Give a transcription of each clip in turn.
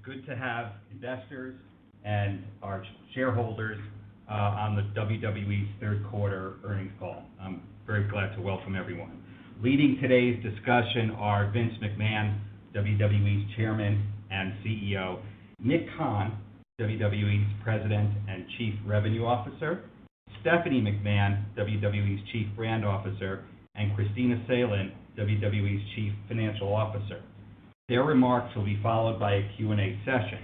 good to have investors and our shareholders on the WWE's third quarter earnings call. I'm very glad to welcome everyone. Leading today's discussion are Vince McMahon, WWE's chairman and CEO, Nick Khan, WWE's president and chief revenue officer, Stephanie McMahon, WWE's chief brand officer, and Christina Salin, WWE's chief financial officer. Their remarks will be followed by a Q&A session.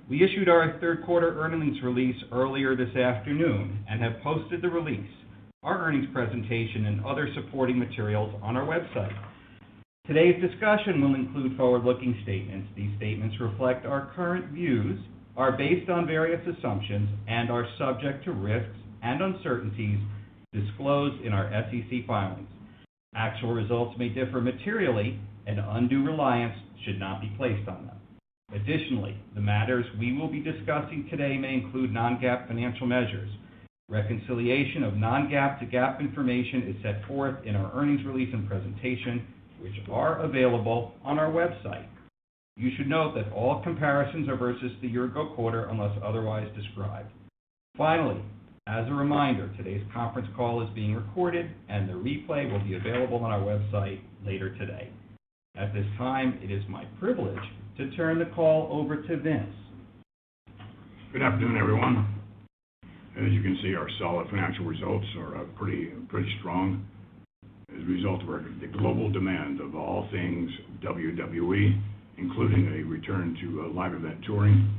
We issued our third quarter earnings release earlier this afternoon and have posted the release, our earnings presentation, and other supporting materials on our website. Today's discussion will include forward-looking statements. These statements reflect our current views, are based on various assumptions, and are subject to risks and uncertainties disclosed in our SEC filings. Actual results may differ materially, and undue reliance should not be placed on them. Additionally, the matters we will be discussing today may include non-GAAP financial measures. Reconciliation of non-GAAP to GAAP information is set forth in our earnings release and presentation, which are available on our website. You should note that all comparisons are versus the year-ago quarter unless otherwise described. Finally, as a reminder, today's conference call is being recorded and the replay will be available on our website later today. At this time, it is my privilege to turn the call over to Vince. Good afternoon, everyone. As you can see, our solid financial results are pretty strong as a result of the global demand of all things WWE, including a return to live event touring,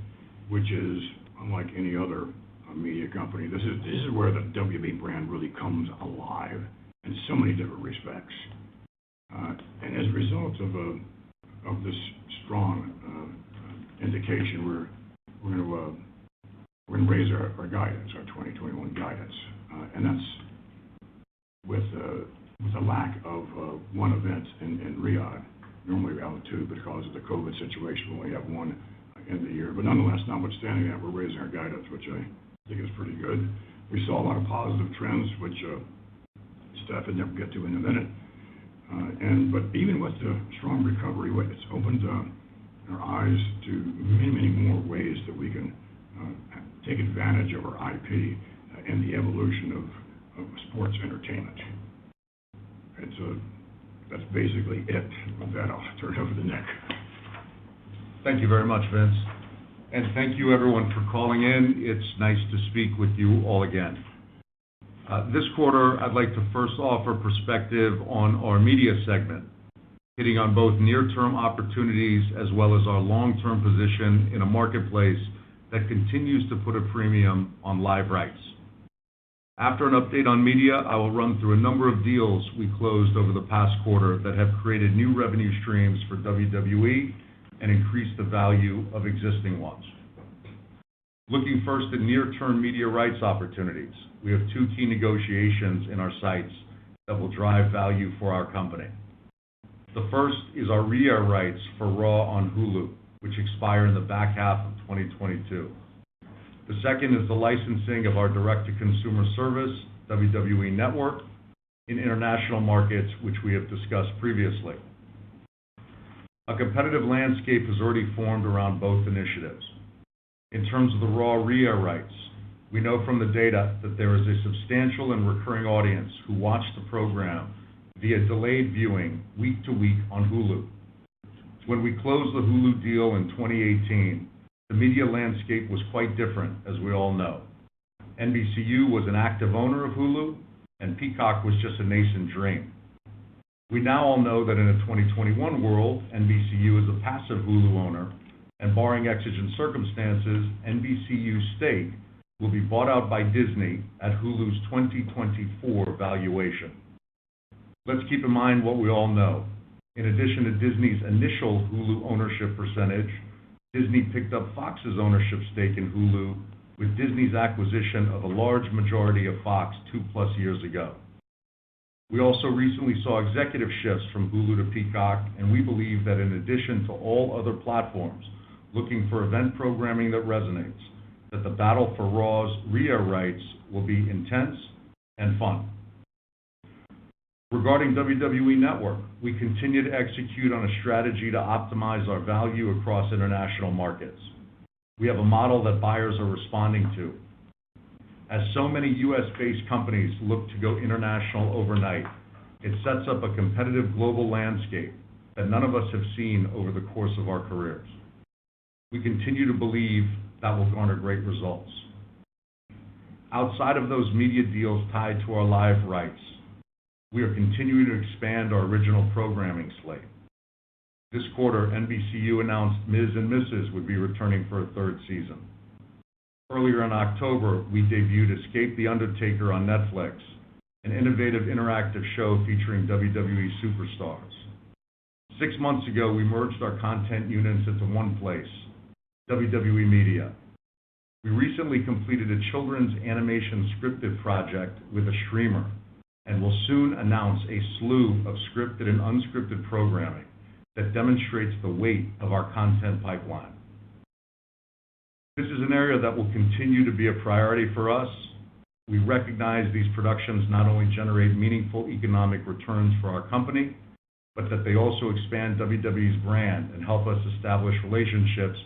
which is unlike any other media company. This is where the WWE brand really comes alive in so many different respects. And as a result of this strong indication, we're going to raise our guidance, our 2021 guidance, and that's with a lack of one event in Riyadh. Normally we have two, but because of the COVID situation, we only have one in the year. But nonetheless, notwithstanding that, we're raising our guidance, which I think is pretty good. We saw a lot of positive trends, which Steph will never get to in a minute. But even with the strong recovery, it's opened our eyes to many more ways that we can take advantage of our IP and the evolution of sports entertainment. And so that's basically it. With that, I'll turn it over to Nick. Thank you very much, Vince. And thank you, everyone, for calling in. It's nice to speak with you all again. This quarter, I'd like to first offer perspective on our media segment, hitting on both near-term opportunities as well as our long-term position in a marketplace that continues to put a premium on live rights. After an update on media, I will run through a number of deals we closed over the past quarter that have created new revenue streams for WWE and increased the value of existing ones. Looking first at near-term media rights opportunities, we have two key negotiations in our sights that will drive value for our company. The first is our re-air rights for Raw on Hulu, which expire in the back half of 2022. The second is the licensing of our direct-to-consumer service, WWE Network, in international markets, which we have discussed previously. A competitive landscape has already formed around both initiatives. In terms of the Raw re-air rights, we know from the data that there is a substantial and recurring audience who watch the program via delayed viewing week to week on Hulu. When we closed the Hulu deal in 2018, the media landscape was quite different, as we all know. NBCU was an active owner of Hulu, and Peacock was just a nascent dream. We now all know that in a 2021 world, NBCU is a passive Hulu owner, and barring exigent circumstances, NBCU's stake will be bought out by Disney at Hulu's 2024 valuation. Let's keep in mind what we all know. In addition to Disney's initial Hulu ownership percentage, Disney picked up Fox's ownership stake in Hulu with Disney's acquisition of a large majority of Fox 2+ years ago. We also recently saw executive shifts from Hulu to Peacock, and we believe that in addition to all other platforms looking for event programming that resonates, that the battle for Raw's re-air rights will be intense and fun. Regarding WWE Network, we continue to execute on a strategy to optimize our value across international markets. We have a model that buyers are responding to. As so many U.S.-based companies look to go international overnight, it sets up a competitive global landscape that none of us have seen over the course of our careers. We continue to believe that will garner great results. Outside of those media deals tied to our live rights, we are continuing to expand our original programming slate. This quarter, NBCU announced Ms. and Mrs. would be returning for a third season. Earlier in October, we debuted Escape the Undertaker on Netflix, an innovative interactive show featuring WWE superstars. 6 months ago, we merged our content units into one place, WWE Media. We recently completed a children's animation scripted project with a streamer, and will soon announce a slew of scripted and unscripted programming that demonstrates the weight of our content pipeline. This is an area that will continue to be a priority for us. We recognize these productions not only generate meaningful economic returns for our company, but that they also expand WWE's brand and help us establish relationships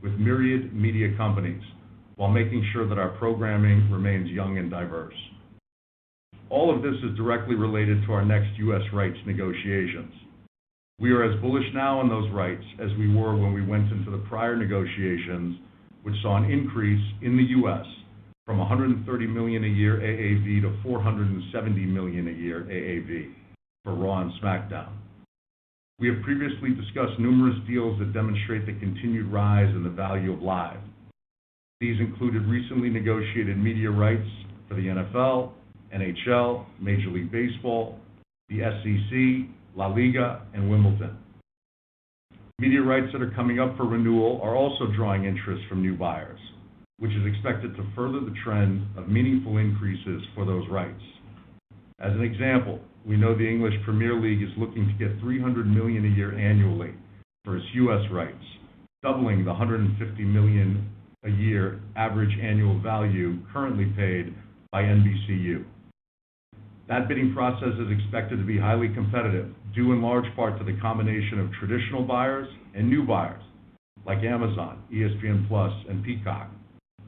with myriad media companies while making sure that our programming remains young and diverse. All of this is directly related to our next U.S. rights negotiations. We are as bullish now on those rights as we were when we went into the prior negotiations, which saw an increase in the U.S. from $130 million a year AAV to $470 million a year AAV for Raw and SmackDown. We have previously discussed numerous deals that demonstrate the continued rise in the value of live. These included recently negotiated media rights for the NFL, NHL, Major League Baseball, the SEC, La Liga, and Wimbledon. Media rights that are coming up for renewal are also drawing interest from new buyers, which is expected to further the trend of meaningful increases for those rights. As an example, we know the English Premier League is looking to get $300 million a year annually for its U.S. rights, doubling the $150 million a year average annual value currently paid by NBCU. That bidding process is expected to be highly competitive, due in large part to the combination of traditional buyers and new buyers, like Amazon, ESPN Plus, and Peacock.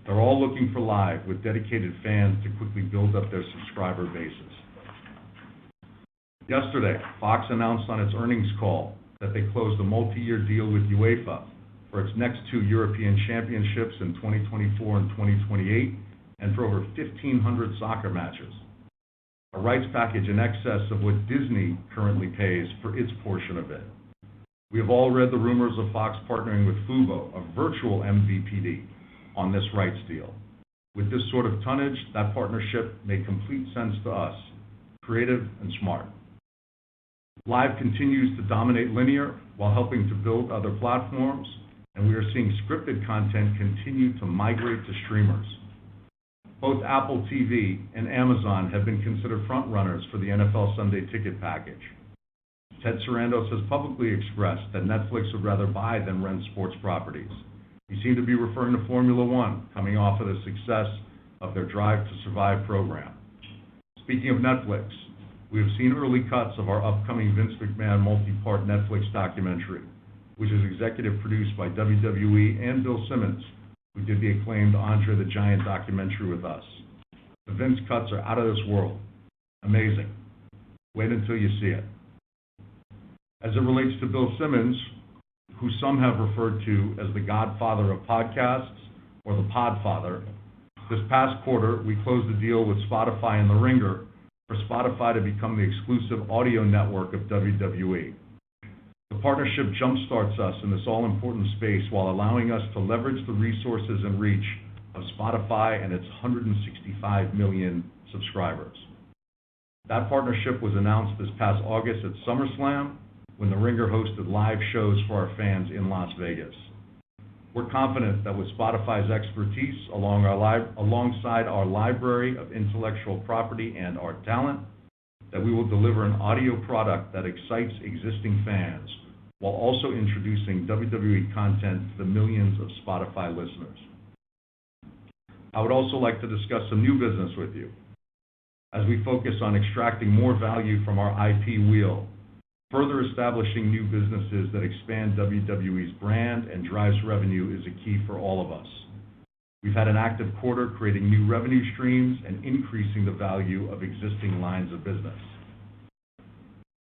They're all looking for live with dedicated fans to quickly build up their subscriber bases. Yesterday, Fox announced on its earnings call that they closed a multi-year deal with UEFA for its next 2 European championships in 2024 and 2028, and for over 1,500 soccer matches. A rights package in excess of what Disney currently pays for its portion of it. We have all read the rumors of Fox partnering with Fubo, a virtual MVPD, on this rights deal. With this sort of tonnage, that partnership made complete sense to us, creative and smart. Live continues to dominate linear while helping to build other platforms, and we are seeing scripted content continue to migrate to streamers. Both Apple TV and Amazon have been considered frontrunners for the NFL Sunday Ticket package. Ted Sarandos has publicly expressed that Netflix would rather buy than rent sports properties. He seemed to be referring to Formula One, coming off of the success of their Drive to Survive program. Speaking of Netflix, we have seen early cuts of our upcoming Vince McMahon multi-part Netflix documentary, which is executive produced by WWE and Bill Simmons, who did the acclaimed Andre the Giant documentary with us. The Vince cuts are out of this world. Amazing. Wait until you see it. As it relates to Bill Simmons, who some have referred to as the godfather of podcasts, or the podfather, this past quarter we closed a deal with Spotify and The Ringer for Spotify to become the exclusive audio network of WWE. The partnership jumpstarts us in this all-important space while allowing us to leverage the resources and reach of Spotify and its 165 million subscribers. That partnership was announced this past August at SummerSlam, when The Ringer hosted live shows for our fans in Las Vegas. We're confident that with Spotify's expertise alongside our library of intellectual property and our talent, that we will deliver an audio product that excites existing fans while also introducing WWE content to the millions of Spotify listeners. I would also like to discuss some new business with you. as we focus on extracting more value from our IP wheel. Further establishing new businesses that expand WWE's brand and drives revenue is a key for all of us. We've had an active quarter creating new revenue streams and increasing the value of existing lines of business.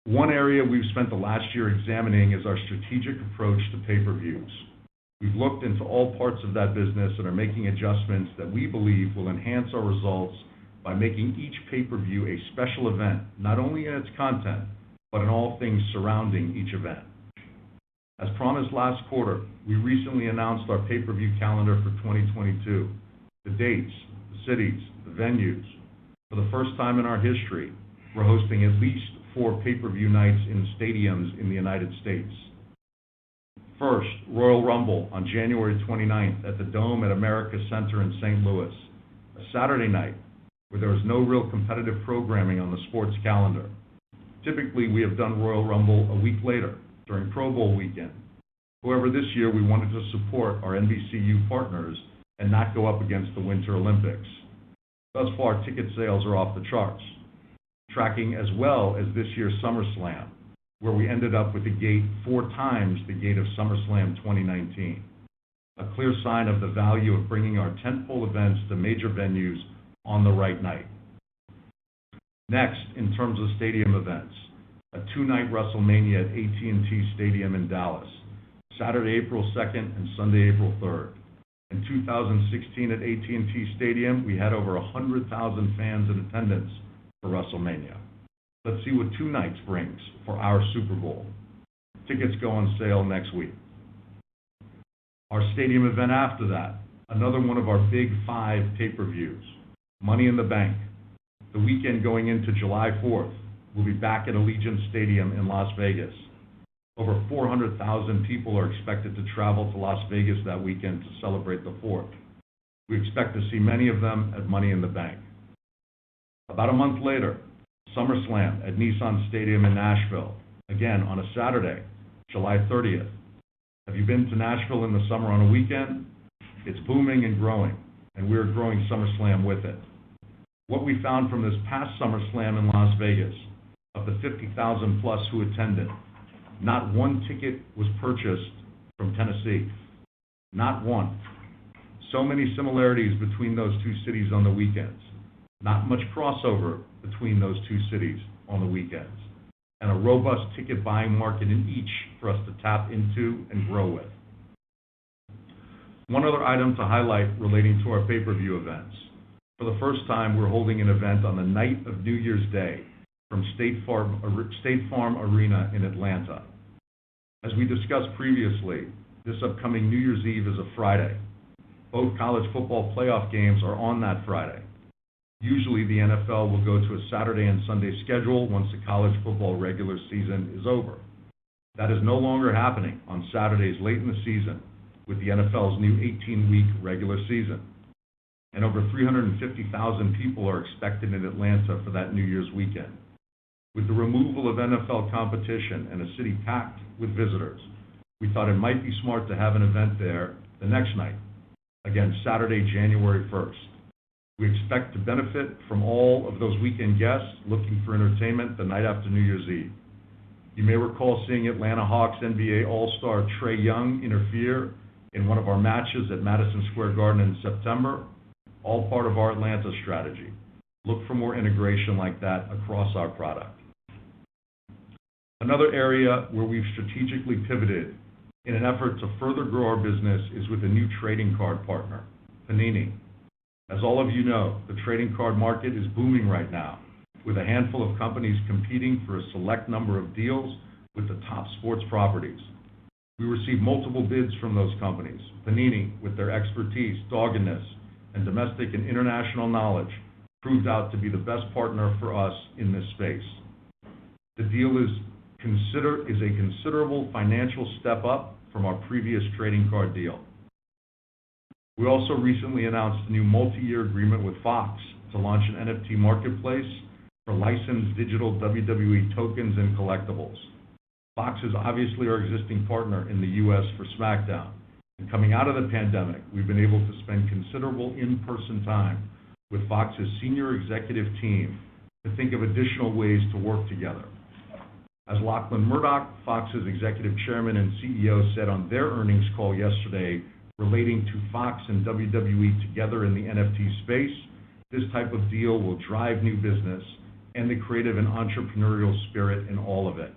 One area we've spent the last year examining is our strategic approach to pay-per-views. We've looked into all parts of that business and are making adjustments that we believe will enhance our results by making each pay-per-view a special event, not only in its content, but in all things surrounding each event. As promised last quarter, we recently announced our pay-per-view calendar for 2022. The dates, the cities, the venues. For the first time in our history, we're hosting at least 4 pay-per-view nights in stadiums in the United States. First, Royal Rumble on January 29th at the Dome at America Center in St. Louis, a Saturday night where there is no real competitive programming on the sports calendar. Typically, we have done Royal Rumble a week later, during Pro Bowl weekend. However, this year we wanted to support our NBCU partners and not go up against the Winter Olympics. Thus far, ticket sales are off the charts, tracking as well as this year's SummerSlam, where we ended up with a gate 4 times the gate of SummerSlam 2019. A clear sign of the value of bringing our tentpole events to major venues on the right night. Next, in terms of stadium events, a 2-night WrestleMania at AT&T Stadium in Dallas, Saturday, April 2nd and Sunday, April 3rd. In 2016 at AT&T Stadium, we had over 100,000 fans in attendance for WrestleMania. Let's see what 2 nights brings for our Super Bowl. Tickets go on sale next week. Our stadium event after that, another one of our big 5 pay-per-views, Money in the Bank. The weekend going into July 4th, we'll be back at Allegiant Stadium in Las Vegas. Over 400,000 people are expected to travel to Las Vegas that weekend to celebrate the 4th. We expect to see many of them at Money in the Bank. About a month later, SummerSlam at Nissan Stadium in Nashville, again on a Saturday, July 30th. Have you been to Nashville in the summer on a weekend? It's booming and growing, and we're growing SummerSlam with it. What we found from this past SummerSlam in Las Vegas, of the 50,000 plus who attended, not one ticket was purchased from Tennessee. Not one. So many similarities between those 2 cities on the weekends. Not much crossover between those 2 cities on the weekends. And a robust ticket buying market in each for us to tap into and grow with. One other item to highlight relating to our pay-per-view events. For the first time, we're holding an event on the night of New Year's Day from State Farm Arena in Atlanta. As we discussed previously, this upcoming New Year's Eve is a Friday. Both college football playoff games are on that Friday. Usually the NFL will go to a Saturday and Sunday schedule once the college football regular season is over. That is no longer happening on Saturdays late in the season with the NFL's new 18-week regular season. And over 350,000 people are expected in Atlanta for that New Year's weekend. With the removal of NFL competition and a city packed with visitors, we thought it might be smart to have an event there the next night, again Saturday, January 1st. We expect to benefit from all of those weekend guests looking for entertainment the night after New Year's Eve. You may recall seeing Atlanta Hawks NBA All-Star Trae Young interfere in one of our matches at Madison Square Garden in September, all part of our Atlanta strategy. Look for more integration like that across our product. Another area where we've strategically pivoted in an effort to further grow our business is with a new trading card partner, Panini. As all of you know, the trading card market is booming right now, with a handful of companies competing for a select number of deals with the top sports properties. We received multiple bids from those companies. Panini, with their expertise, doggedness, and domestic and international knowledge, proved out to be the best partner for us in this space. The deal is a considerable financial step up from our previous trading card deal. We also recently announced a new multi-year agreement with Fox to launch an NFT marketplace for licensed digital WWE tokens and collectibles. Fox is obviously our existing partner in the U.S. for SmackDown, and coming out of the pandemic, we've been able to spend considerable in-person time with Fox's senior executive team to think of additional ways to work together. As Lachlan Murdoch, Fox's executive chairman and CEO, said on their earnings call yesterday relating to Fox and WWE together in the NFT space, this type of deal will drive new business and the creative and entrepreneurial spirit in all of it.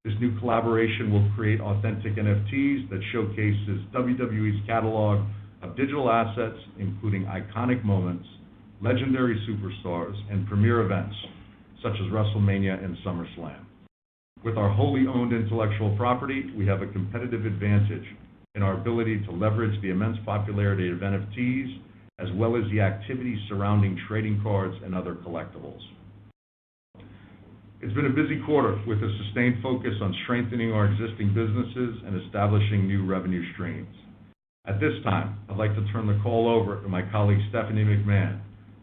This new collaboration will create authentic NFTs that showcases WWE's catalog of digital assets, including iconic moments, legendary superstars, and premier events, such as WrestleMania and SummerSlam. With our wholly owned intellectual property, we have a competitive advantage in our ability to leverage the immense popularity of NFTs, as well as the activities surrounding trading cards and other collectibles. It's been a busy quarter with a sustained focus on strengthening our existing businesses and establishing new revenue streams. At this time, I'd like to turn the call over to my colleague Stephanie McMahon,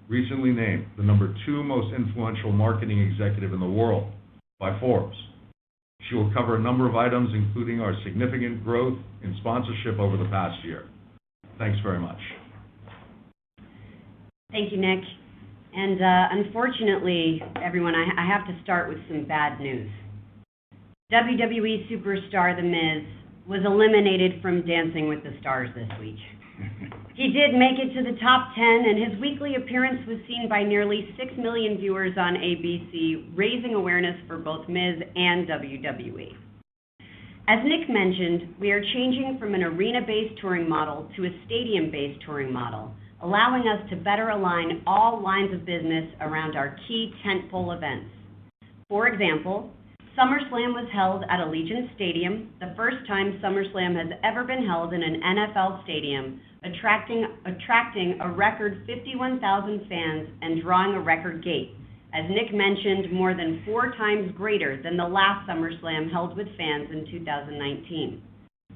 recently named the #2 most influential marketing executive in the world by Forbes. She will cover a number of items, including our significant growth in sponsorship over the past year. Thanks very much. Thank you, Nick. And unfortunately, everyone, I have to start with some bad news. WWE superstar The Miz was eliminated from Dancing with the Stars this week. He did make it to the top 10, and his weekly appearance was seen by nearly 6 million viewers on ABC, raising awareness for both Miz and WWE. As Nick mentioned, we are changing from an arena-based touring model to a stadium-based touring model, allowing us to better align all lines of business around our key tentpole events. For example, SummerSlam was held at Allegiant Stadium, the first time SummerSlam has ever been held in an NFL stadium, attracting a record 51,000 fans and drawing a record gate, as Nick mentioned, more than 4 times greater than the last SummerSlam held with fans in 2019.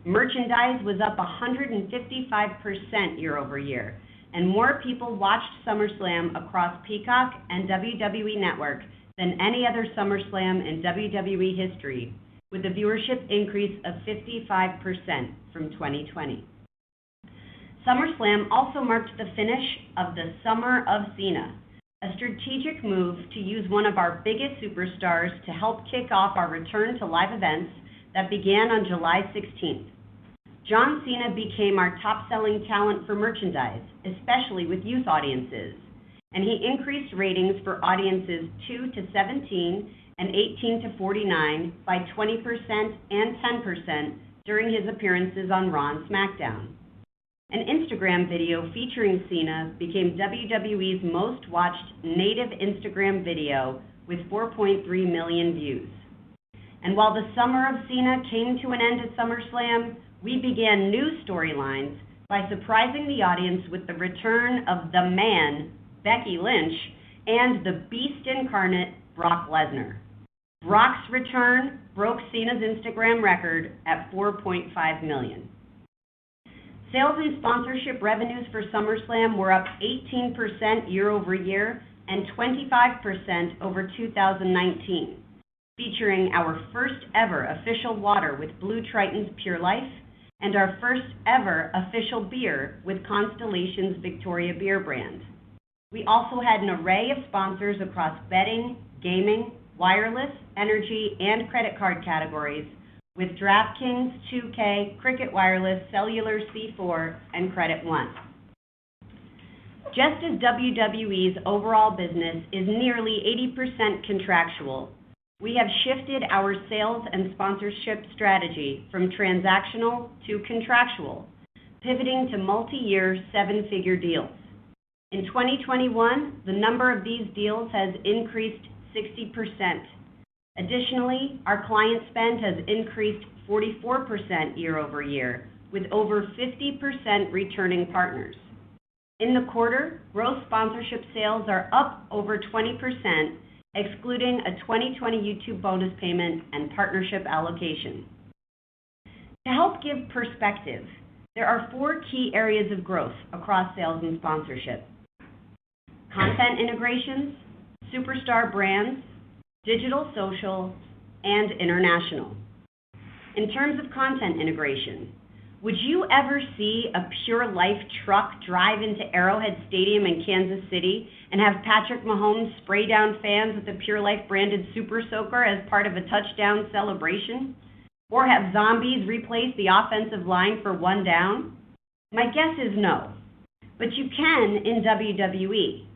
Merchandise was up 155% year over year, and more people watched SummerSlam across Peacock and WWE Network than any other SummerSlam in WWE history, with a viewership increase of 55% from 2020. SummerSlam also marked the finish of the Summer of Cena, a strategic move to use one of our biggest superstars to help kick off our return to live events that began on July 16th. John Cena became our top-selling talent for merchandise, especially with youth audiences, and he increased ratings for audiences 2 to 17 and 18 to 49 by 20% and 10% during his appearances on Raw and SmackDown. An Instagram video featuring Cena became WWE's most watched native Instagram video with 4.3 million views. And while the Summer of Cena came to an end at SummerSlam, we began new storylines by surprising the audience with the return of the Man, Becky Lynch, and the Beast incarnate, Brock Lesnar. Brock's return broke Cena's Instagram record at 4.5 million. Sales and sponsorship revenues for SummerSlam were up 18% year over year and 25% over 2019, featuring our first ever official water with Blue Triton's Pure Life and our first ever official beer with Constellation's Victoria Beer brand. We also had an array of sponsors across betting, gaming, wireless, energy, and credit card categories, with DraftKings, 2K, Cricket Wireless, Cellular C4, and Credit One. Just as WWE's overall business is nearly 80% contractual, we have shifted our sales and sponsorship strategy from transactional to contractual, pivoting to multi-year 7-figure deals. In 2021, the number of these deals has increased 60%. Additionally, our client spend has increased 44% year over year, with over 50% returning partners. In the quarter, gross sponsorship sales are up over 20%, excluding a 2020 YouTube bonus payment and partnership allocation. To help give perspective, there are 4 key areas of growth across sales and sponsorship: content integrations, superstar brands, digital, social, and international. In terms of content integration, Would you ever see a Pure Life truck drive into Arrowhead Stadium in Kansas City and have Patrick Mahomes spray down fans with the Pure Life branded Super Soaker as part of a touchdown celebration? Or have zombies replace the offensive line for one down? My guess is no. But you can in WWE.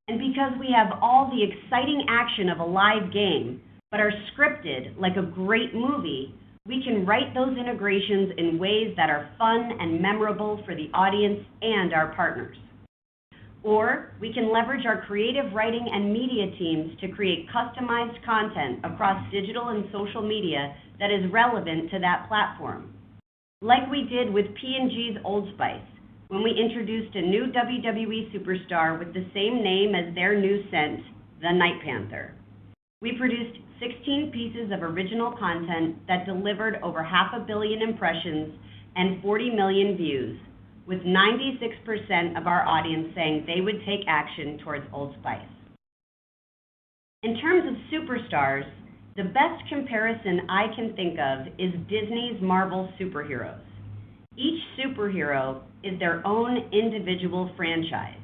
And because we have all the exciting action of a live game, but are scripted like a great movie, we can write those integrations in ways that are fun and memorable for the audience and our partners. Or we can leverage our creative writing and media teams to create customized content across digital and social media that is relevant to that platform. Like we did with P&G's Old Spice, when we introduced a new WWE superstar with the same name as their new scent, the Night Panther. We produced 16 pieces of original content that delivered over 500 million impressions and 40 million views, with 96% of our audience saying they would take action towards Old Spice. In terms of superstars, the best comparison I can think of is Disney's Marvel superheroes. Each superhero is their own individual franchise.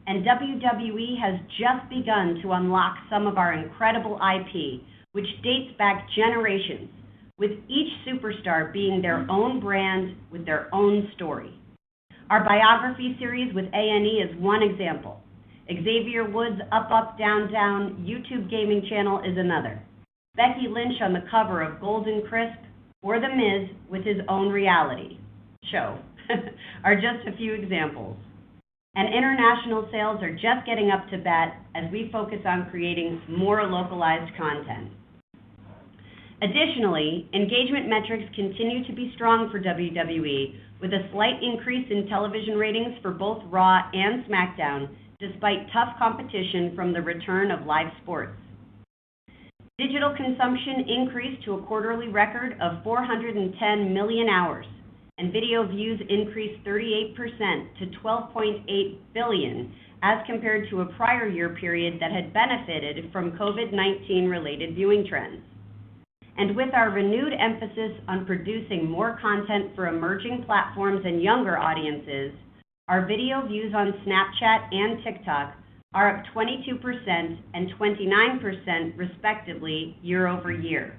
And WWE has just begun to unlock some of our incredible IP, which dates back generations, with each superstar being their own brand with their own story. Our biography series with A&E is one example. Xavier Woods' Up, Up, Down, Down YouTube gaming channel is another. Becky Lynch on the cover of Golden Crisp, or The Miz with his own reality show are just a few examples. And international sales are just getting up to bat as we focus on creating more localized content. Additionally, engagement metrics continue to be strong for WWE, with a slight increase in television ratings for both Raw and SmackDown, despite tough competition from the return of live sports. Digital consumption increased to a quarterly record of 410 million hours, and video views increased 38% to 12.8 billion as compared to a prior year period that had benefited from COVID-19 related viewing trends. And with our renewed emphasis on producing more content for emerging platforms and younger audiences, our video views on Snapchat and TikTok are up 22% and 29% respectively year over year.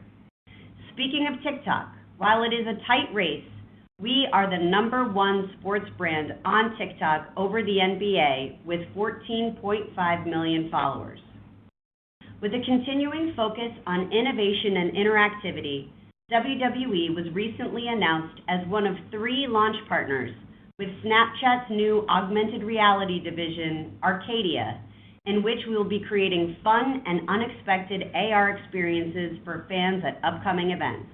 Speaking of TikTok, while it is a tight race, we are the #1 sports brand on TikTok over the NBA with 14.5 million followers. With a continuing focus on innovation and interactivity, WWE was recently announced as one of 3 launch partners with Snapchat's new augmented reality division, Arcadia, in which we will be creating fun and unexpected AR experiences for fans at upcoming events.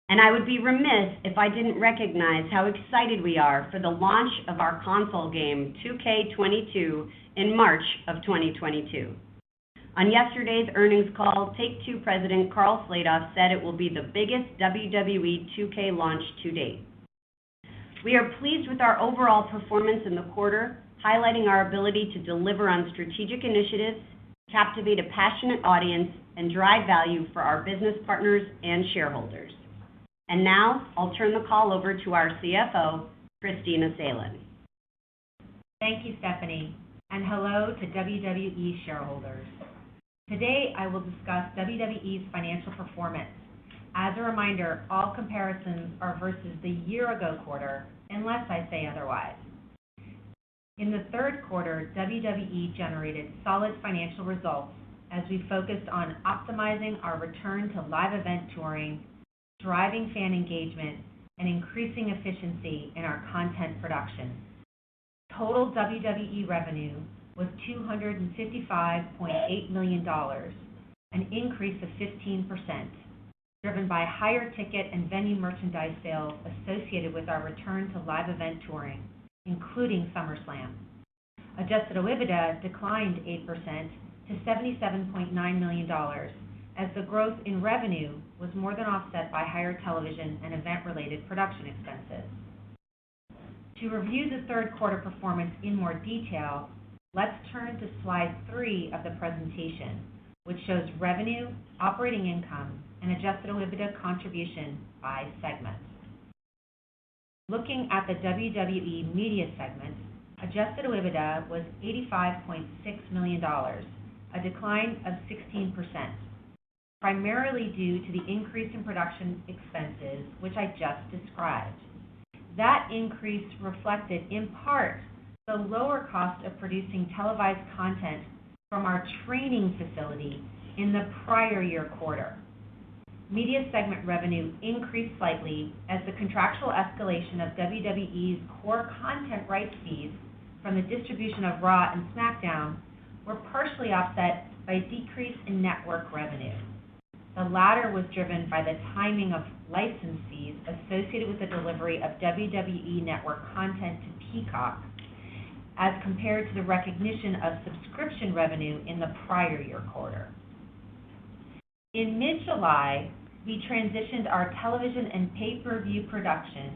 And I would be remiss if I didn't recognize how excited we are for the launch of our console game, 2K22, in March of 2022. On yesterday's earnings call, Take-Two President Carl Sladoff said it will be the biggest WWE 2K launch to date. We are pleased with our overall performance in the quarter, highlighting our ability to deliver on strategic initiatives, captivate a passionate audience, and drive value for our business partners and shareholders. And now, I'll turn the call over to our CFO, Kristina Salen. Thank you, Stephanie, and hello to WWE shareholders. Today, I will discuss WWE's financial performance. As a reminder, all comparisons are versus the year-ago quarter, unless I say otherwise. In the third quarter, WWE generated solid financial results as we focused on optimizing our return to live event touring, driving fan engagement, and increasing efficiency in our content production. Total WWE revenue was $255.8 million, an increase of 15%, driven by higher ticket and venue merchandise sales associated with our return to live event touring, including SummerSlam. Adjusted OIBDA declined 8% to $77.9 million, as the growth in revenue was more than offset by higher television and event-related production expenses. To review the third quarter performance in more detail, let's turn to slide 3 of the presentation, which shows revenue, operating income, and adjusted OIBDA contribution by segment. Looking at the WWE Media segment, adjusted OIBDA was $85.6 million, a decline of 16%, primarily due to the increase in production expenses, which I just described. That increase reflected, in part, the lower cost of producing televised content from our training facility in the prior year quarter. Media segment revenue increased slightly as the contractual escalation of WWE's core content rights fees from the distribution of Raw and SmackDown were partially offset by a decrease in network revenue. The latter was driven by the timing of license fees associated with the delivery of WWE Network content to Peacock, as compared to the recognition of subscription revenue in the prior year quarter. In mid-July, we transitioned our television and pay-per-view production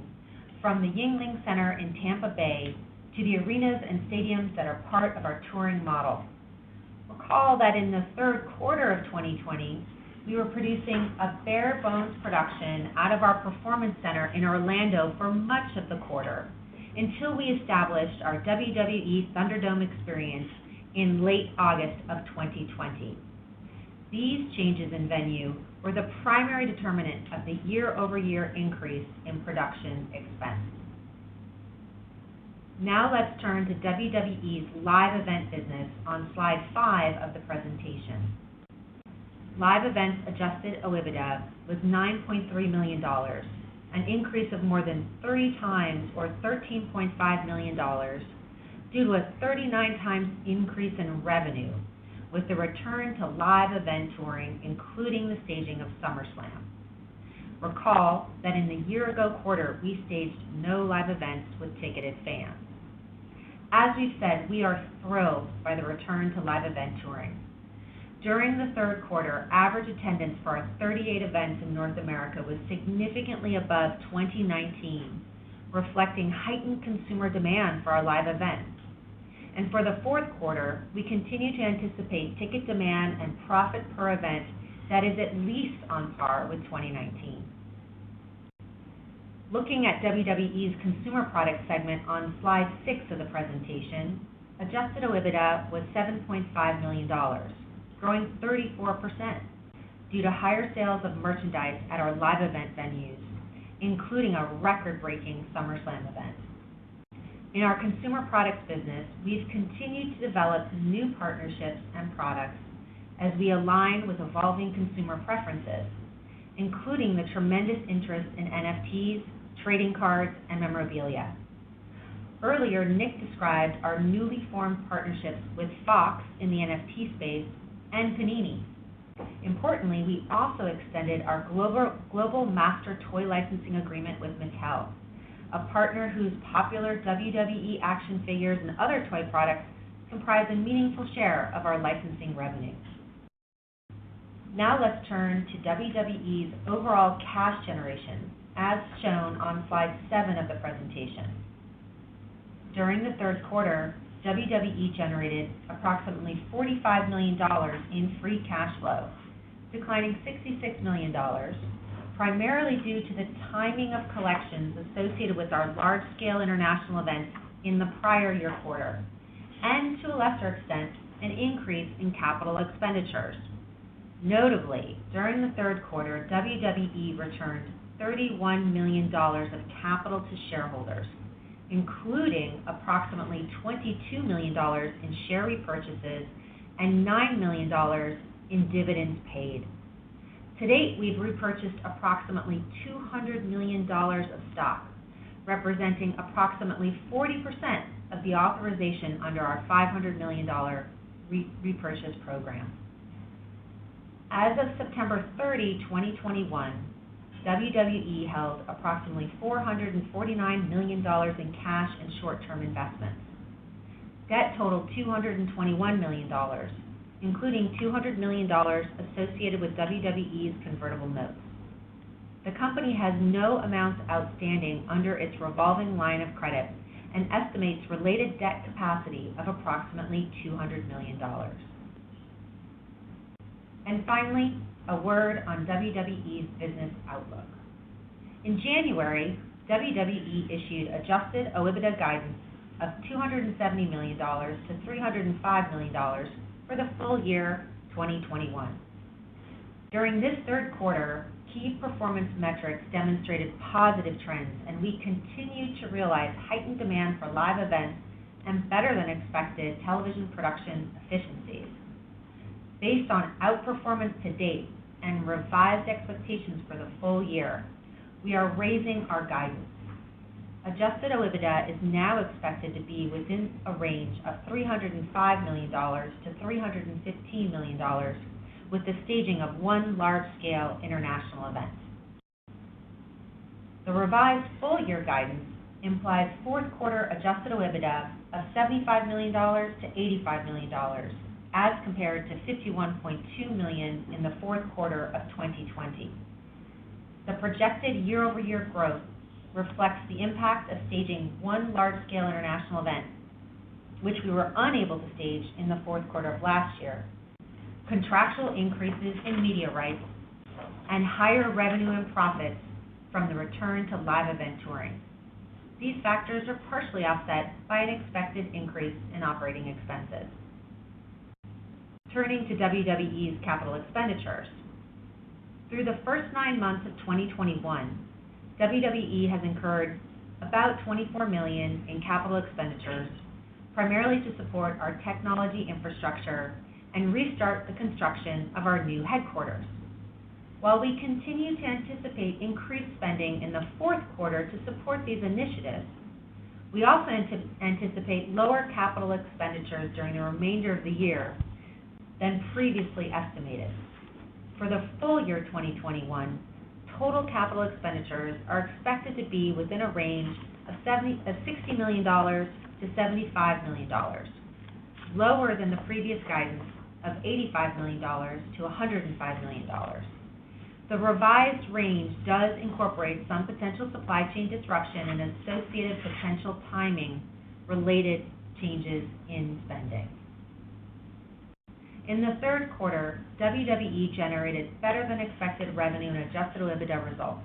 from the Yuengling Center in Tampa Bay to the arenas and stadiums that are part of our touring model. Recall that in the third quarter of 2020, we were producing a bare-bones production out of our Performance Center in Orlando for much of the quarter, until we established our WWE Thunderdome experience in late August of 2020. These changes in venue were the primary determinant of the year-over-year increase in production expense. Now let's turn to WWE's live event business on slide 5 of the presentation. Live events adjusted OIBDA was $9.3 million, an increase of more than 3 times, or $13.5 million, due to a 39 times increase in revenue, with the return to live event touring, including the staging of SummerSlam. Recall that in the year-ago quarter, we staged no live events with ticketed fans. As we've said, we are thrilled by the return to live event touring. During the third quarter, average attendance for our 38 events in North America was significantly above 2019, reflecting heightened consumer demand for our live events. And for the fourth quarter, we continue to anticipate ticket demand and profit per event that is at least on par with 2019. Looking at WWE's consumer product segment on slide 6 of the presentation, adjusted OIBDA was $7.5 million, growing 34% due to higher sales of merchandise at our live event venues, including a record-breaking SummerSlam event. In our consumer products business, we've continued to develop new partnerships and products as we align with evolving consumer preferences, including the tremendous interest in NFTs, trading cards, and memorabilia. Earlier, Nick described our newly formed partnerships with Fox in the NFT space and Panini. Importantly, we also extended our global master toy licensing agreement with Mattel, a partner whose popular WWE action figures and other toy products comprise a meaningful share of our licensing revenue. Now let's turn to WWE's overall cash generation, as shown on slide 7 of the presentation. During the third quarter, WWE generated approximately $45 million in free cash flow, declining $66 million, primarily due to the timing of collections associated with our large-scale international events in the prior year quarter, and to a lesser extent, an increase in capital expenditures. Notably, during the third quarter, WWE returned $31 million of capital to shareholders, including approximately $22 million in share repurchases and $9 million in dividends paid. To date, we've repurchased approximately $200 million of stock, representing approximately 40% of the authorization under our $500 million repurchase program. As of September 30, 2021, WWE held approximately $449 million in cash and short-term investments. Debt totaled $221 million, including $200 million associated with WWE's convertible notes. The company has no amounts outstanding under its revolving line of credit and estimates related debt capacity of approximately $200 million. And finally, a word on WWE's business outlook. In January, WWE issued adjusted OIBDA guidance of $270 million to $305 million for the full year 2021. During this third quarter, key performance metrics demonstrated positive trends, and we continued to realize heightened demand for live events and better than expected television production efficiencies. Based on outperformance to date and revised expectations for the full year, we are raising our guidance. Adjusted OIBDA is now expected to be within a range of $305 million to $315 million, with the staging of one large-scale international event. The revised full-year guidance implies fourth quarter adjusted OIBDA of $75 million to $85 million, as compared to $51.2 million in the fourth quarter of 2020. The projected year-over-year growth reflects the impact of staging one large-scale international event, which we were unable to stage in the fourth quarter of last year, contractual increases in media rights, and higher revenue and profits from the return to live event touring. These factors are partially offset by an expected increase in operating expenses. Turning to WWE's capital expenditures. Through the first 9 months of 2021, WWE has incurred about $24 million in capital expenditures, primarily to support our technology infrastructure and restart the construction of our new headquarters. While we continue to anticipate increased spending in the fourth quarter to support these initiatives, we also anticipate lower capital expenditures during the remainder of the year than previously estimated. For the full year 2021, total capital expenditures are expected to be within a range of $60 million to $75 million, lower than the previous guidance of $85 million to $105 million. The revised range does incorporate some potential supply chain disruption and associated potential timing-related changes in spending. In the third quarter, WWE generated better than expected revenue and adjusted OIBDA results.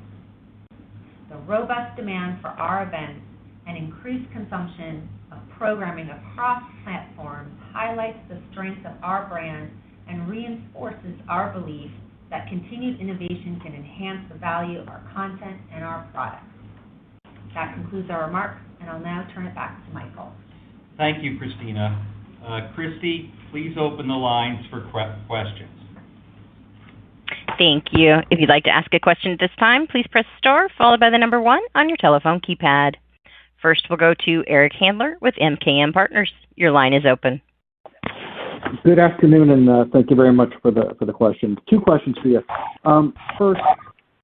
The robust demand for our events and increased consumption of programming across platforms highlights the strength of our brand and reinforces our belief that continued innovation can enhance the value of our content and our products. That concludes our remarks, and I'll now turn it back to Michael. Thank you, Christina. Christy, please open the lines for questions. Thank you. If you'd like to ask a question at this time, please press star followed by the number 1 on your telephone keypad. First, we'll go to Eric Handler with MKM Partners. Your line is open. Good afternoon, and thank you very much for the question. 2 questions for you. First,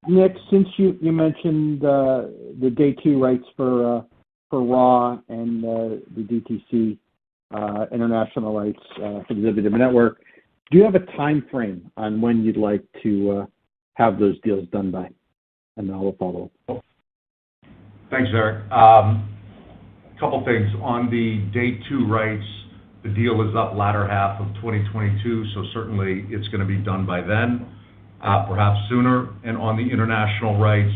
Nick, since you mentioned the day 2 rights for Raw and the DTC international rights for the WWE Network, do you have a time frame on when you'd like to have those deals done by? And then I'll follow up. Thanks, Eric. Couple things. On the day 2 rights, the deal is up latter half of 2022, so certainly it's going to be done by then, perhaps sooner. And on the international rights,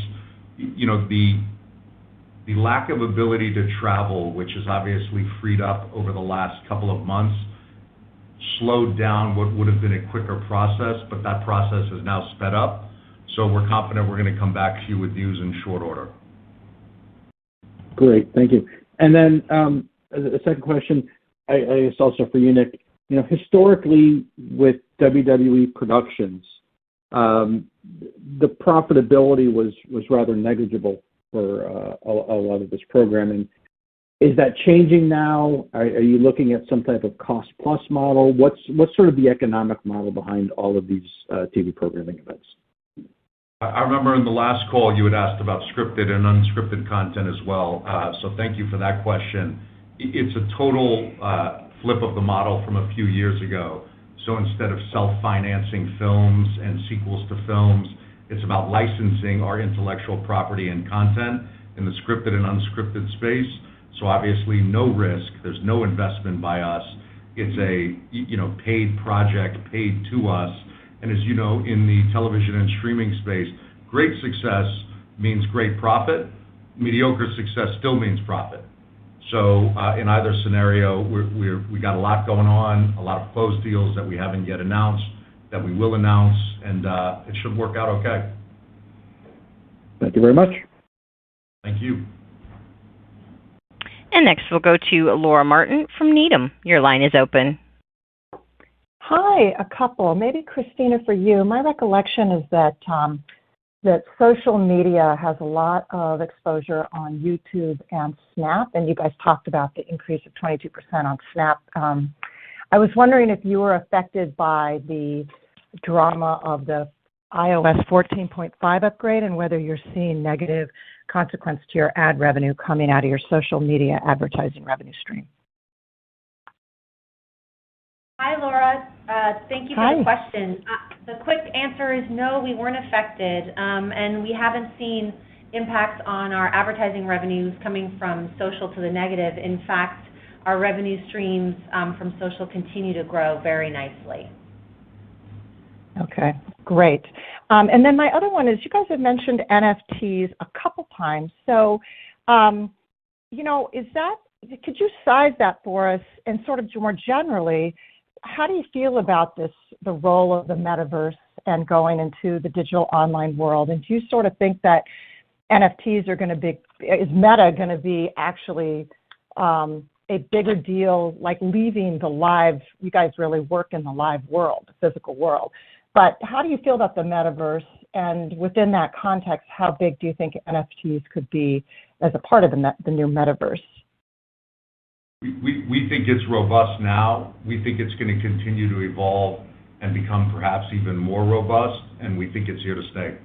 you know, the lack of ability to travel, which has obviously freed up over the last couple of months, slowed down what would have been a quicker process, but that process is now sped up. So we're confident we're going to come back to you with news in short order. Great, thank you. And then a second question, I guess also for you, Nick. You know, historically with WWE productions, the profitability was rather negligible for a lot of this programming. Is that changing now? Are you looking at some type of cost plus model? What's sort of the economic model behind all of these TV programming events? I remember in the last call you had asked about scripted and unscripted content as well, so thank you for that question. It's a total flip of the model from a few years ago. So instead of self-financing films and sequels to films, it's about licensing our intellectual property and content in the scripted and unscripted space. So obviously no risk, there's no investment by us. It's a paid project, paid to us. And as you know, in the television and streaming space, great success means great profit. mediocre success still means profit. So in either scenario, we got a lot going on, a lot of closed deals that we haven't yet announced, that we will announce, and it should work out okay. Thank you very much. Thank you. And next we'll go to Laura Martin from Needham. Your line is open. Hi, a couple. Maybe Christina, for you. My recollection is that that social media has a lot of exposure on YouTube and Snap, and you guys talked about the increase of 22% on Snap. I was wondering if you were affected by the drama of the iOS 14.5 upgrade and whether you're seeing negative consequence to your ad revenue coming out of your social media advertising revenue stream. Hi, Laura. Thank you for Hi. the question. The quick answer is no, we weren't affected, and we haven't seen impacts on our advertising revenues coming from social to the negative. In fact, our revenue streams from social continue to grow very nicely. Okay, great. And then my other one is you guys have mentioned NFTs a couple times. So, could you size that for us and sort of more generally, how do you feel about the role of the metaverse and going into the digital online world? And do you sort of think that NFTs are going to be, is Meta going to be actually a bigger deal, like leaving the live, you guys really work in the live world, the physical world. But how do you feel about the metaverse? And within that context, how big do you think NFTs could be as a part of the new metaverse? We think it's robust now. We think it's going to continue to evolve and become perhaps even more robust, and we think it's here to stay.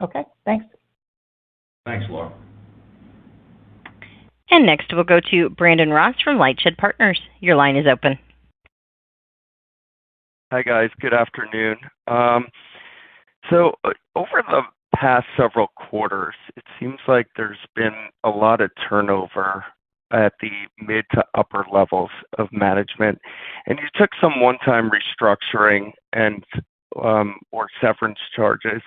Okay, thanks. Thanks, Laura. And next we'll go to Brandon Ross from Lightshed Partners. Your line is open. Hi, guys. Good afternoon. So over the past several quarters, it seems like there's been a lot of turnover at the mid to upper levels of management, and you took some one-time restructuring and or severance charges.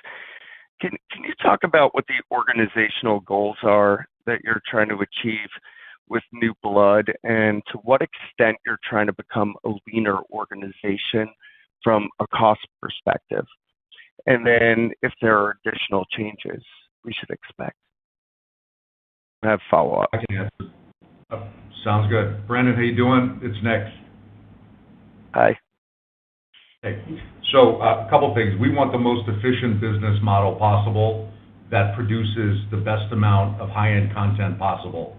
Can you talk about what the organizational goals are that you're trying to achieve with new blood, and to what extent you're trying to become a leaner organization from a cost perspective? And then if there are additional changes we should expect. I have follow-up. I can answer. Sounds good. Brandon, how you doing? It's Nick. Hi. Hey. So a couple things. We want the most efficient business model possible that produces the best amount of high-end content possible.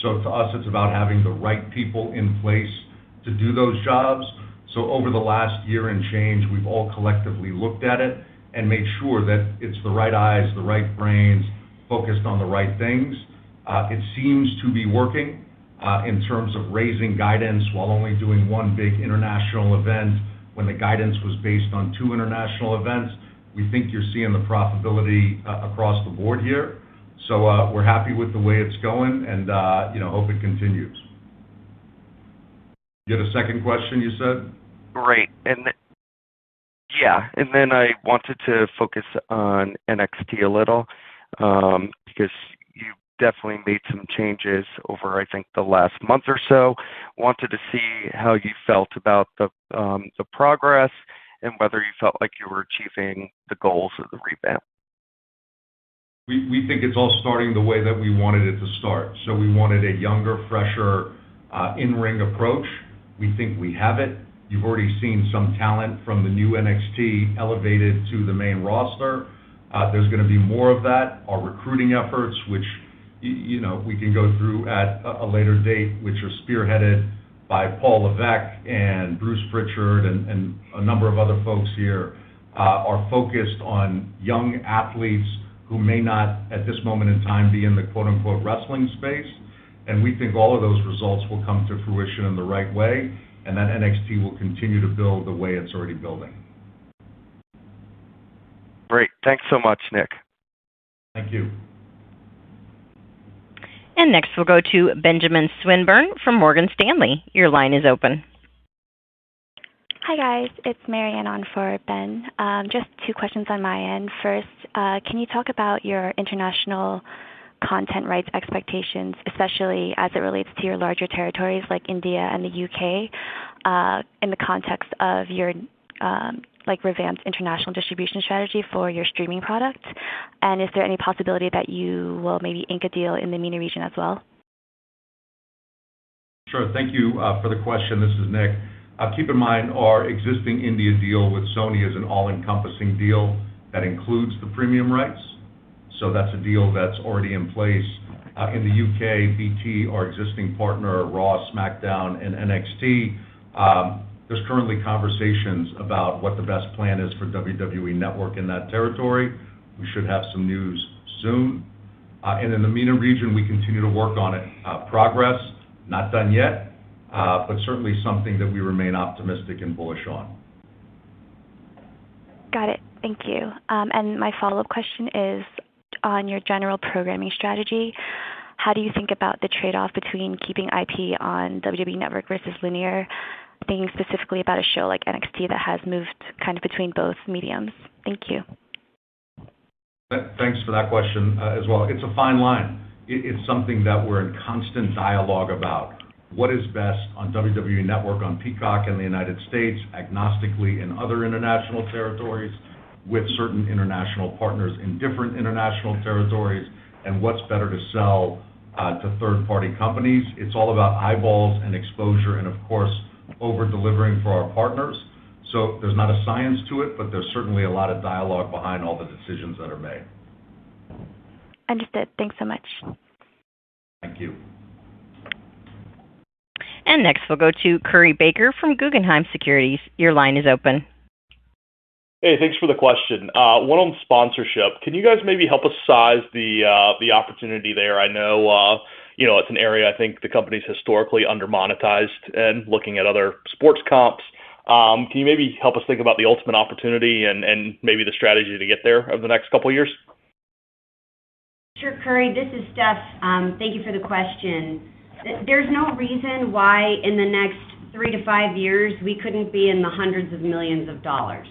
So to us, it's about having the right people in place to do those jobs. So over the last year and change, we've all collectively looked at it and made sure that it's the right eyes, the right brains, focused on the right things. It seems to be working in terms of raising guidance while only doing one big international event when the guidance was based on 2 international events. We think you're seeing the profitability across the board here. So we're happy with the way it's going and hope it continues. You had a second question, you said? Great. And then I wanted to focus on NXT a little because you definitely made some changes over, I think, the last month or so. Wanted to see how you felt about the progress and whether you felt like you were achieving the goals of the revamp. We think it's all starting the way that we wanted it to start. So we wanted a younger, fresher, in-ring approach. We think we have it. You've already seen some talent from the new NXT elevated to the main roster. There's going to be more of that. Our recruiting efforts, which we can go through at a later date, which are spearheaded by Paul Levesque and Bruce Pritchard and a number of other folks here, are focused on young athletes who may not, at this moment in time, be in the quote-unquote wrestling space. And we think all of those results will come to fruition in the right way, and that NXT will continue to build the way it's already building. Great. Thanks so much, Nick. Thank you. And next we'll go to Benjamin Swinburne from Morgan Stanley. Your line is open. Hi guys, it's Marianne on for Ben. Just two questions on my end. First, can you talk about your international content rights expectations, especially as it relates to your larger territories like India and the UK, in the context of your revamped international distribution strategy for your streaming product? And is there any possibility that you will maybe ink a deal in the MENA region as well? Sure. Thank you for the question. This is Nick. Keep in mind, our existing India deal with Sony is an all-encompassing deal that includes the premium rights. So that's a deal that's already in place. In the UK, BT, our existing partner, Raw, SmackDown, and NXT, there's currently conversations about what the best plan is for WWE Network in that territory. We should have some news soon. And in the MENA region, we continue to work on it. Progress, not done yet, but certainly something that we remain optimistic and bullish on. Got it. Thank you. And my follow-up question is on your general programming strategy. How do you think about the trade-off between keeping IP on WWE Network versus linear, thinking specifically about a show like NXT that has moved kind of between both mediums? Thank you. Thanks for that question as well. It's a fine line. It's something that we're in constant dialogue about. What is best on WWE Network on Peacock in the United States, agnostically in other international territories, with certain international partners in different international territories, and what's better to sell to third-party companies. It's all about eyeballs and exposure and, of course, over-delivering for our partners. So there's not a science to it, but there's certainly a lot of dialogue behind all the decisions that are made. Understood. Thanks so much. Thank you. And next we'll go to Curry Baker from Guggenheim Securities. Your line is open. Hey, thanks for the question. One on sponsorship. Can you guys maybe help us size the opportunity there? I know, it's an area I think the company's historically under-monetized, and looking at other sports comps. Can you maybe help us think about the ultimate opportunity and maybe the strategy to get there over the next couple of years? Sure, Curry. This is Steph. Thank you for the question. There's no reason why in the next 3 to 5 years we couldn't be in the hundreds of millions of dollars.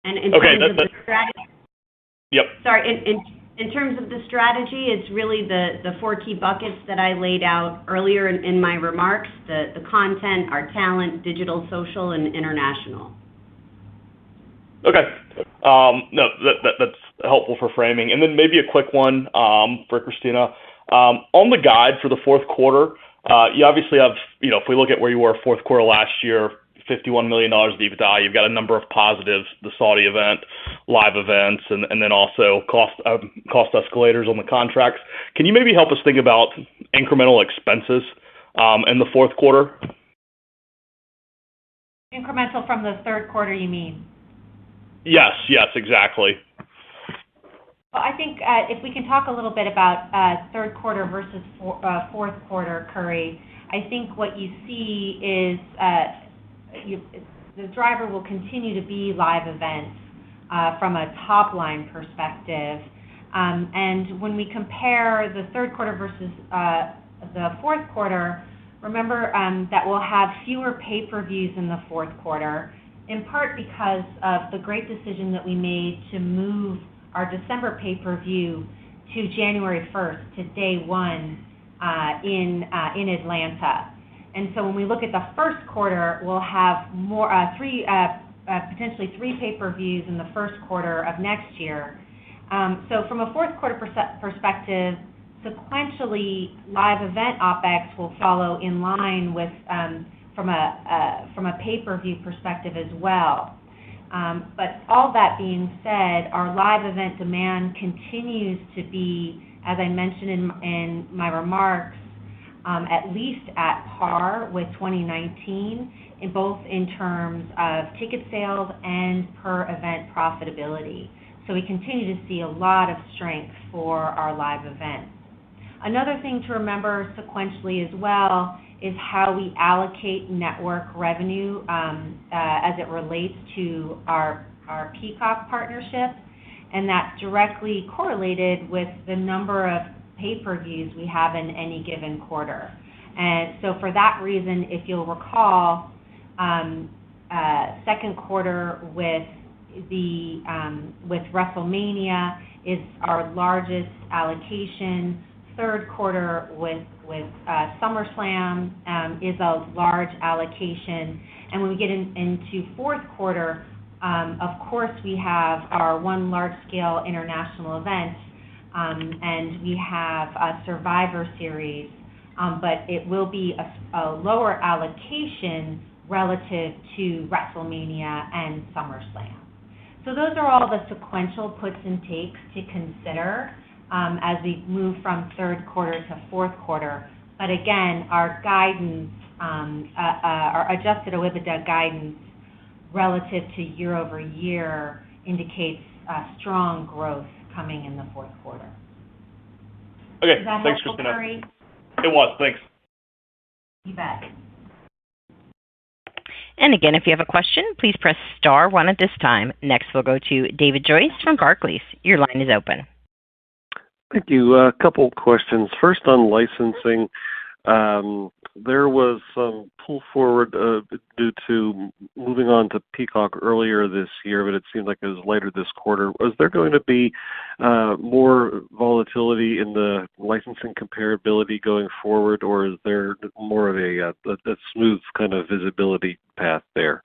And in terms of the strategy, yep. Sorry, in terms of the strategy, it's really the 4 key buckets that I laid out earlier in my remarks: the content, our talent, digital, social, and international. Okay. No, that's helpful for framing. And then maybe a quick one for Christina. On the guide for the fourth quarter, you obviously have, if we look at where you were fourth quarter last year, $51 million of EBITDA. You've got a number of positives, the Saudi event, live events, and then also cost escalators on the contracts. Can you maybe help us think about incremental expenses in the fourth quarter? Incremental from the third quarter, you mean? Yes, exactly. Well, I think if we can talk a little bit about third quarter versus fourth quarter, Curry, I think what you see is the driver will continue to be live events from a top-line perspective. And when we compare the third quarter versus the fourth quarter, remember that we'll have fewer pay-per-views in the fourth quarter, in part because of the great decision that we made to move our December pay-per-view to January 1st, to day one in Atlanta. And so when we look at the first quarter, we'll have more potentially 3 pay-per-views in the first quarter of next year. So from a fourth quarter perspective, sequentially, live event OpEx will follow in line with from a pay-per-view perspective as well. But all that being said, our live event demand continues to be, as I mentioned in my remarks, at least at par with 2019, in terms of ticket sales and per event profitability. So we continue to see a lot of strength for our live events. Another thing to remember sequentially as well is how we allocate network revenue as it relates to our Peacock partnership, and that's directly correlated with the number of pay-per-views we have in any given quarter. And so for that reason, if you'll recall, second quarter with WrestleMania is our largest allocation. Third quarter with SummerSlam is a large allocation. And when we get into fourth quarter, of course, we have our one large-scale international event, and we have a Survivor Series, but it will be a lower allocation relative to WrestleMania and SummerSlam. So those are all the sequential puts and takes to consider as we move from third quarter to fourth quarter. But again, our guidance, our adjusted OIBDA guidance relative to year over year indicates strong growth coming in the fourth quarter. Okay, Is that thanks, helpful, Christina. Curry? It was, thanks. You bet. And again, if you have a question, please press star one at this time. Next, we'll go to David Joyce from Barclays. Your line is open. Thank you. A couple questions. First, on licensing, there was some pull forward due to moving on to Peacock earlier this year, but it seemed like it was later this quarter. Was there going to be more volatility in the licensing comparability going forward, or is there more of a smooth kind of visibility path there?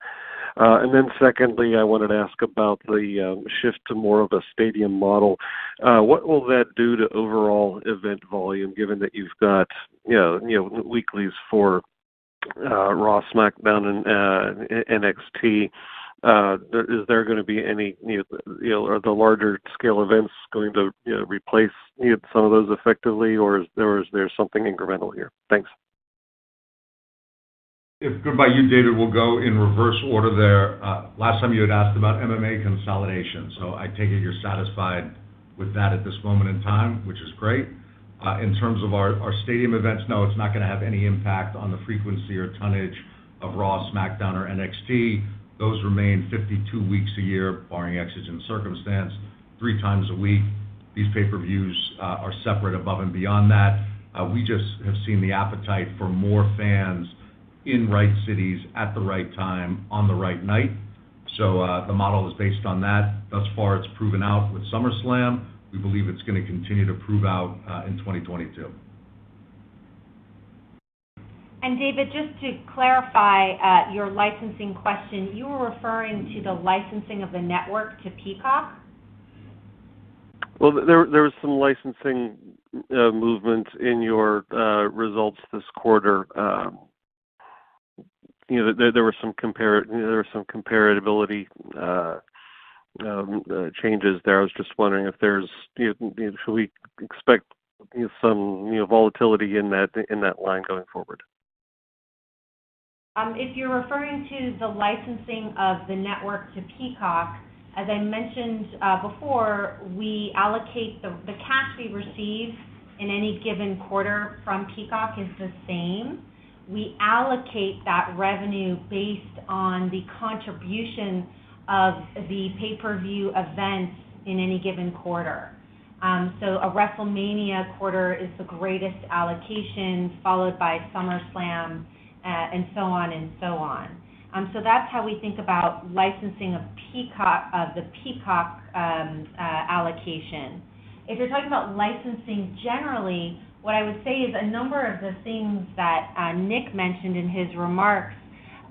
And then secondly, I wanted to ask about the shift to more of a stadium model. What will that do to overall event volume, given that you've got weeklies for Raw, SmackDown, and NXT? Is there going to be any, are the larger scale events going to replace some of those effectively, or is there something incremental here? Thanks. If good by you, David, we'll go in reverse order there. Last time you had asked about MMA consolidation, so I take it you're satisfied with that at this moment in time, which is great. In terms of our stadium events, no, it's not going to have any impact on the frequency or tonnage of Raw, SmackDown, or NXT. Those remain 52 weeks a year, barring exigent circumstance, 3 times a week. These pay-per-views are separate above and beyond that. We just have seen the appetite for more fans in right cities at the right time on the right night. So the model is based on that. Thus far, it's proven out with SummerSlam. We believe it's going to continue to prove out in 2022. And David, just to clarify your licensing question, you were referring to the licensing of the network to Peacock? Well, there was some licensing movement in your results this quarter. There were some comparability changes there. I was just wondering if there's should we expect some volatility in that line going forward? If you're referring to the licensing of the network to Peacock, as I mentioned before, we allocate the cash we receive in any given quarter from Peacock is the same. We allocate that revenue based on the contribution of the pay-per-view events in any given quarter. So a WrestleMania quarter is the greatest allocation, followed by SummerSlam, and so on and so on. So that's how we think about licensing of the Peacock allocation. If you're talking about licensing generally, what I would say is a number of the things that Nick mentioned in his remarks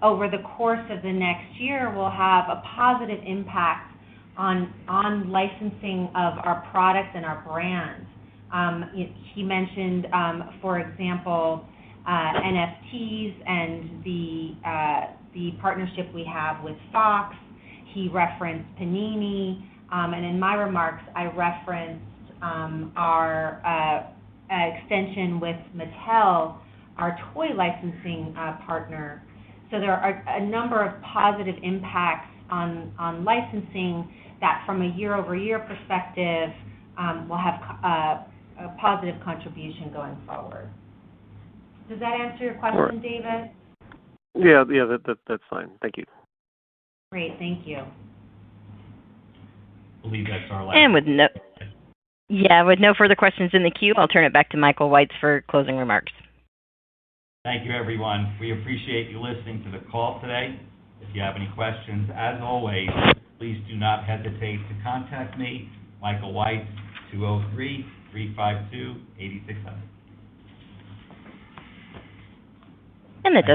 over the course of the next year will have a positive impact on licensing of our products and our brands. He mentioned, for example, NFTs and the partnership we have with Fox. He referenced Panini, and in my remarks, I referenced our extension with Mattel, our toy licensing partner. So there are a number of positive impacts on licensing that, from a year-over-year perspective, will have a positive contribution going forward. Does that answer your question, Sure. David? Yeah, that's fine. Thank you. Great, thank you. I believe that's our last. And with no further questions in the queue, I'll turn it back to Michael Weitz for closing remarks. Thank you, everyone. We appreciate you listening to the call today. If you have any questions, as always, please do not hesitate to contact me, Michael White, 203-352-8600. And that does